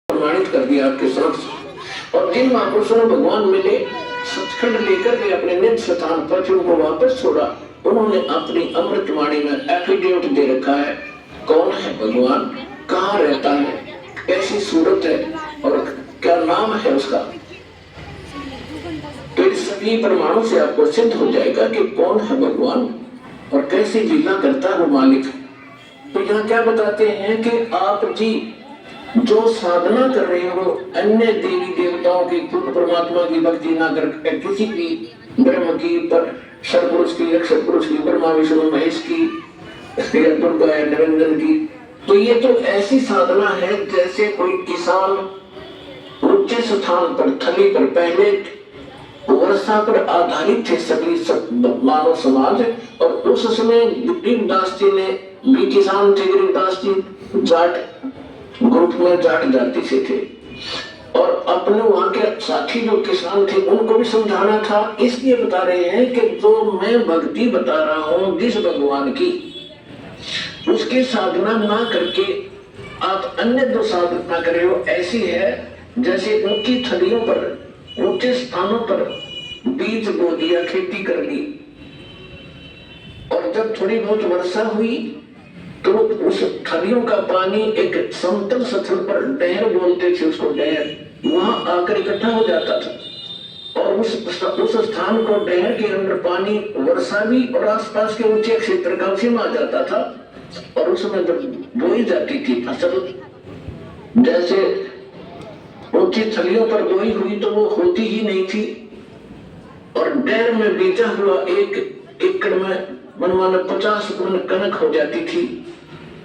प्रमाणित कर दिया आपके समक्ष। और जिन महापुरुषों ने भगवान मिले, सचखंड लेकर के अपने निज स्थान पर फिर उनको वापस छोड़ा, उन्होंने अपनी अमृतवाणी में एफिडेविट दे रखा है कौन है भगवान, कहाँ रहता है, कैसी सूरत है और क्या नाम है उसका। तो इस सभी प्रमाणों से आपको सिद्ध हो जाएगा कि कौन है भगवान और कैसी लीला करता है मालिक। तो यहाँ क्या बताते हैं कि आप जी जो साधना कर रहे हो अन्य देवी देवताओं की, खुद परमात्मा की भक्ति ना करके किसी की, ब्रह्म की, पर सरपुरुष की, अक्षर पुरुष की, ब्रह्मा विष्णु महेश की, दुर्गा या निरंजन की, तो ये तो ऐसी साधना है जैसे कोई किसान ऊंचे स्थान पर थली पर, पहले वर्षा पर आधारित थे सभी मानव समाज, और उस समय गरीबदास जी ने भी किसान थे, गरीबदास जी जाट ग्रुप में जाट जाति से थे, और अपने वहां के साथी जो किसान थे उनको भी समझाना था। इसलिए बता रहे हैं कि जो मैं भक्ति बता रहा हूं जिस भगवान की, उसकी साधना ना करके आप अन्य जो साधना कर रहे हो ऐसी है जैसे ऊंची थलियों पर, ऊंचे स्थानों पर बीज बो दिया, खेती कर ली, और जब थोड़ी बहुत वर्षा हुई तो उस थलियों का पानी एक समतल स्थल पर, डहर बोलते थे उसको, डहर, वहां आकर इकट्ठा हो जाता था, और उस स्थान को, डहर के अंदर पानी, वर्षा भी और आसपास के ऊंचे क्षेत्र का उसी में आ जाता था, और उसमें जब बोई जाती थी फसल, जैसे ऊंची थलियों पर बोई हुई तो वो होती ही नहीं थी, और डहर में बीजा हुआ एक एकड़ में मनमाना 50 मन कनक हो जाती थी,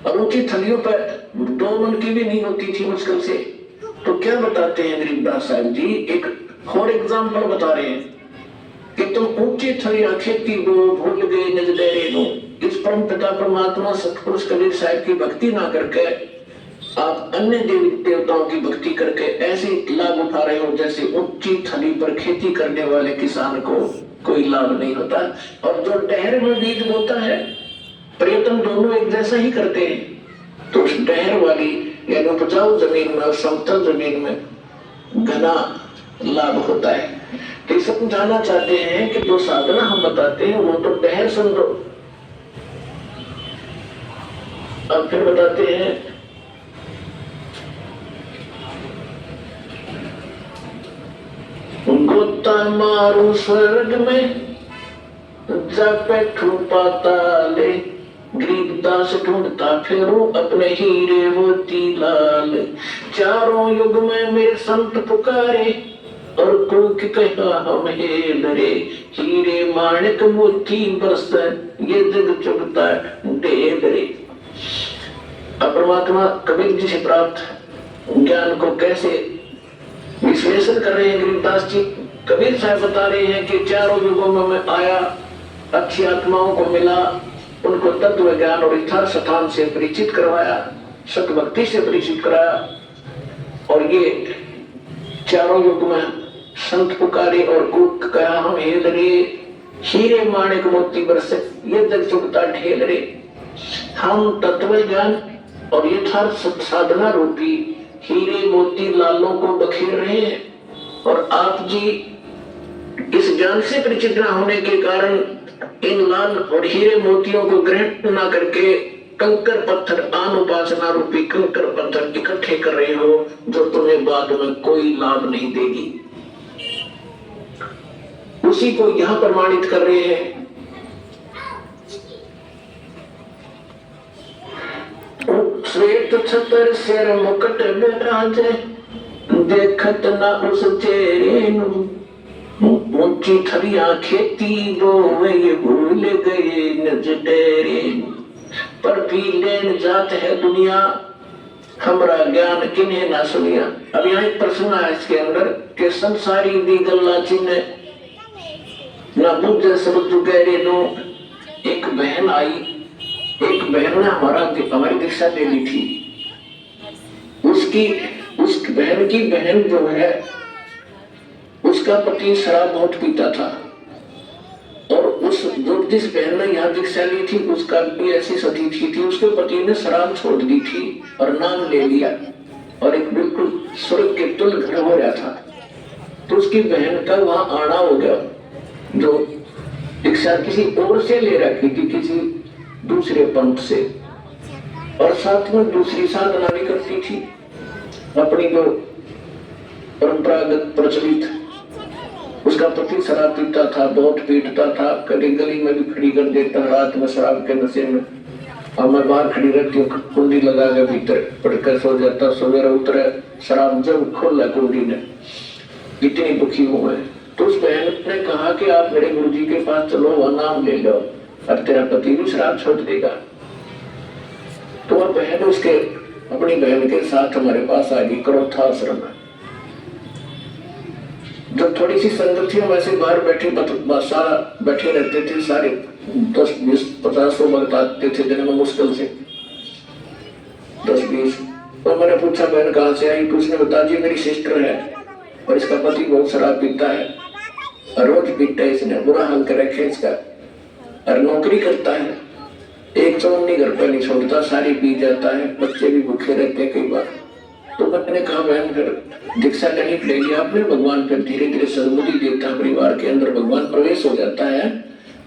और ऊंची थलियों पर 2 मन की भी नहीं होती थी मुश्किल से। तो क्या बताते हैं गरीबदास साहब जी, एक और एग्जाम्पल बता रहे हैं कि तुम ऊंची थलियां खेती को भूल गए निज डेरे नो। इस परम पिता परमात्मा सतपुरुष कबीर साहब की भक्ति ना करके आप अन्य देवी देवताओं की भक्ति करके ऐसे लाभ उठा रहे हो जैसे ऊंची थली पर खेती करने वाले किसान को कोई लाभ नहीं होता। और जो डहर में बीज बोता है, प्रयत्न दोनों एक जैसा ही करते हैं, तो उस डहर वाली यानी उपजाऊ जमीन में और समतल जमीन में घना लाभ होता है। तो समझाना चाहते हैं कि जो साधना हम बताते हैं वो तो डहर समझो। अब फिर बताते हैं गोता मारू स्वर्ग में जपे पाताले, गरीबदास ढूंढता फिरू अपने हीरे मोती लाल। चारों युग में मेरे संत पुकारे और कूक कहा हम हे डरे, हीरे माणिक मोती बरस ये जग चुगता ढेर रे। परमात्मा कबीर जी से प्राप्त ज्ञान को कैसे विश्लेषण कर रहे हैं गरीबदास जी। कबीर साहब बता रहे हैं कि चारों युगों में मैं आया, अच्छी आत्माओं को मिला, उनको तत्व ज्ञान और यथार्थ स्थान से परिचित करवाया, सत भक्ति से परिचित कराया, और ये चारों युग में संत पुकारे और कूक कहा हम हे डरे, हीरे माणिक मोती बरसे ये जग चुगता ढेर रे। हम तत्व ज्ञान और यथार्थ साधना रूपी हीरे मोती लालों को बखेर रहे हैं, और आप जी इस ज्ञान से परिचित न होने के कारण इन लाल और हीरे मोतियों को ग्रहण न करके कंकर पत्थर, आन उपासना रूपी कंकर पत्थर इकट्ठे कर रहे हो, जो तुम्हें बाद में कोई लाभ नहीं देगी। उसी को यहां प्रमाणित कर रहे हैं। श्वेत छतर सिर मुकुट बिराजे, देखत ना उस चेहरे नु। ऊंची थलियां खेती बोवे ये भूल गए निज डेरे। पर भी लेन जात है दुनिया, हमरा ज्ञान किन्हें ना सुनिया। अब यहाँ एक प्रश्न है इसके अंदर कि संसारी दी गल्ला चिन्ह ना बुद्ध सबुद्ध गहरे नो। एक बहन आई, एक बहन ने हमारी दीक्षा ले ली थी। उस बहन की बहन जो है उसका पति शराब बहुत पीता था, और उस जो जिस बहन ने यहाँ दीक्षा ली थी उसका भी ऐसी सती थी, उसके पति ने शराब छोड़ दी थी और नाम ले लिया, और एक बिल्कुल स्वर्ग के तुल्य घर हो रहा था। तो उसकी बहन का वहां आना हो गया, जो दीक्षा किसी और से ले रखी थी, किसी दूसरे पंथ से, और साथ में दूसरी साधना भी करती थी अपनी जो परंपरागत प्रचलित। उसका पति शराब पीता था, बहुत पीटता था, कभी गली में भी खड़ी कर देता रात में शराब के नशे में, और मैं बाहर खड़ी रहती हूँ, कुंडी लगा के भीतर पड़कर सो जाता। सवेरे उतरे शराब जब खोला कुंडी ने, इतनी दुखी हूं मैं। तो उस बहन ने कहा कि आप मेरे गुरुजी के पास चलो, वह नाम ले लो और तेरा पति भी शराब छोड़ देगा। तो वह बहन उसके अपनी बहन के साथ हमारे पास आ गई क्रोथा आश्रम में। जब थोड़ी सी संगत थी, हम ऐसे बाहर बैठे सारा बैठे रहते थे, सारे 10, 20, 50 लोग आते थे दिन में मुश्किल से 10, 20। तो मैंने पूछा बहन कहाँ से आई? तो उसने बता जी मेरी सिस्टर है और इसका पति बहुत शराब पीता है, रोज पीता है, इसने बुरा हाल कर रखे इसका, और नौकरी करता है, एक चौनी घर पर नहीं छोड़ता, सारी पी जाता है, बच्चे भी भूखे रहते हैं कई बार। तो मैंने कहा बहन फिर दीक्षा करनी पड़ेगी आपने, भगवान फिर धीरे धीरे सद्बुद्धि देता है, परिवार के अंदर भगवान प्रवेश हो जाता है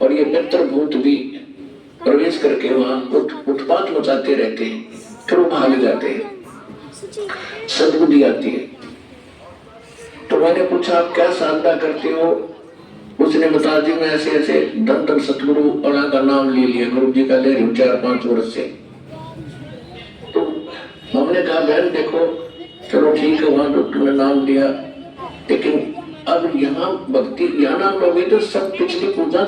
और ये पितृ भूत भी प्रवेश करके वहां उत्पात मचाते रहते हैं, फिर वो भाग जाते हैं, सद्बुद्धि आती है। तो मैंने पूछा आप क्या साधना करते हो? उसने बता दी मैं ऐसे ऐसे धन धन सतगुरु अणा का नाम ले लिया, गुरु जी का ले रही हूँ 4-5 वर्ष से। तो हमने कहा बहन देखो चलो ठीक है, वहां डॉक्टर ने नाम लिया, लेकिन अब यहाँ भक्ति यहाँ नाम लोगे तो सब पिछली पूजा